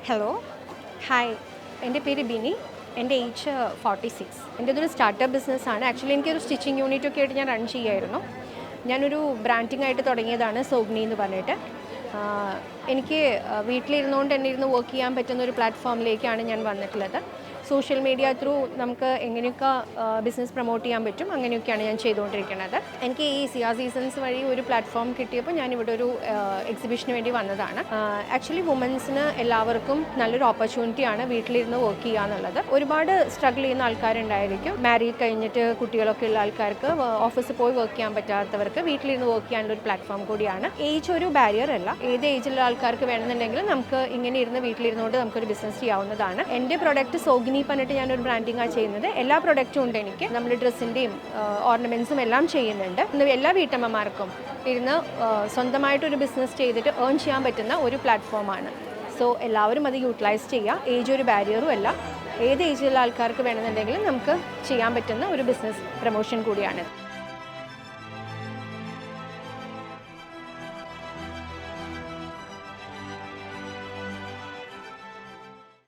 Hello hi, എൻ്റെ പേര് ബിനി. എൻ്റെ ഏജ് 46. എൻ്റെ ഇതൊരു സ്റ്റാർട്ടപ്പ് ബിസിനസ്സാണ്. ആക്ച്വലി എനിക്കൊരു സ്റ്റിച്ചിങ് യൂണിറ്റൊക്കെ ആയിട്ട് ഞാൻ റൺ ചെയ്യായിരുന്നു. ഞാനൊരു ബ്രാൻഡിങ് ആയിട്ട് തുടങ്ങിയതാണ് സോഗ്നി എന്ന് പറഞ്ഞിട്ട്. എനിക്ക് വീട്ടിലിരുന്നുകൊണ്ട് തന്നെ ഇരുന്ന് വർക്ക് ചെയ്യാൻ പറ്റുന്ന ഒരു പ്ലാറ്റ്ഫോമിലേക്കാണ് ഞാൻ വന്നിട്ടുള്ളത്. സോഷ്യൽ മീഡിയ ത്രൂ നമുക്ക് എങ്ങനെയൊക്കെ ബിസിനസ് പ്രൊമോട്ട് ചെയ്യാൻ പറ്റും അങ്ങനെയൊക്കെയാണ് ഞാൻ ചെയ്തുകൊണ്ടിരിക്കുന്നത്. എനിക്ക് ഈ സിയാ സീസൺസ് വഴി ഒരു പ്ലാറ്റ്ഫോം കിട്ടിയപ്പോൾ ഞാനിവിടെ ഒരു എക്സിബിഷന് വേണ്ടി വന്നതാണ്. ആക്ച്വലി വുമൻസിന് എല്ലാവർക്കും നല്ലൊരു ഓപ്പർച്യൂണിറ്റിയാണ് വീട്ടിലിരുന്ന് വർക്ക് ചെയ്യുക എന്നുള്ളത്. ഒരുപാട് സ്ട്രഗിൾ ചെയ്യുന്ന ആൾക്കാരുണ്ടായിരിക്കും. മാരീഡ് കഴിഞ്ഞിട്ട് കുട്ടികളൊക്കെ ഉള്ള ആൾക്കാർക്ക്, ഓഫീസിൽ പോയി വർക്ക് ചെയ്യാൻ പറ്റാത്തവർക്ക് വീട്ടിലിരുന്ന് വർക്ക് ചെയ്യാനുള്ള ഒരു പ്ലാറ്റ്ഫോം കൂടിയാണ്. ഏജ് ഒരു ബാരിയർ അല്ല. ഏത് ഏജിലുള്ള ആൾക്കാർക്ക് വേണമെന്നുണ്ടെങ്കിലും നമുക്ക് ഇങ്ങനെ ഇരുന്ന് വീട്ടിലിരുന്നുകൊണ്ട് നമുക്കൊരു ബിസിനസ് ചെയ്യാവുന്നതാണ്. എൻ്റെ പ്രൊഡക്റ്റ് സോഗ്നി പറഞ്ഞിട്ട് ഞാനൊരു ബ്രാൻഡിങ്ങാണ് ചെയ്യുന്നത്. എല്ലാ പ്രൊഡക്റ്റും ഉണ്ട് എനിക്ക്. നമ്മൾ ഡ്രസ്സിൻ്റെയും ഓർണമെൻറ്റ്സും എല്ലാം ചെയ്യുന്നുണ്ട്. എല്ലാ വീട്ടമ്മമാർക്കും ഇരുന്ന് സ്വന്തമായിട്ടൊരു ബിസിനസ് ചെയ്തിട്ട് ഏൺ ചെയ്യാൻ പറ്റുന്ന ഒരു പ്ലാറ്റ്ഫോമാണ്. സോ എല്ലാവരും അത് യൂട്ടിലൈസ് ചെയ്യുക. ഏജ് ഒരു ബാരിയറും അല്ല. ഏത് ഏജിലുള്ള ആൾക്കാർക്ക് വേണമെന്നുണ്ടെങ്കിലും നമുക്ക് ചെയ്യാൻ പറ്റുന്ന ഒരു ബിസിനസ് പ്രൊമോഷൻ കൂടിയാണ്.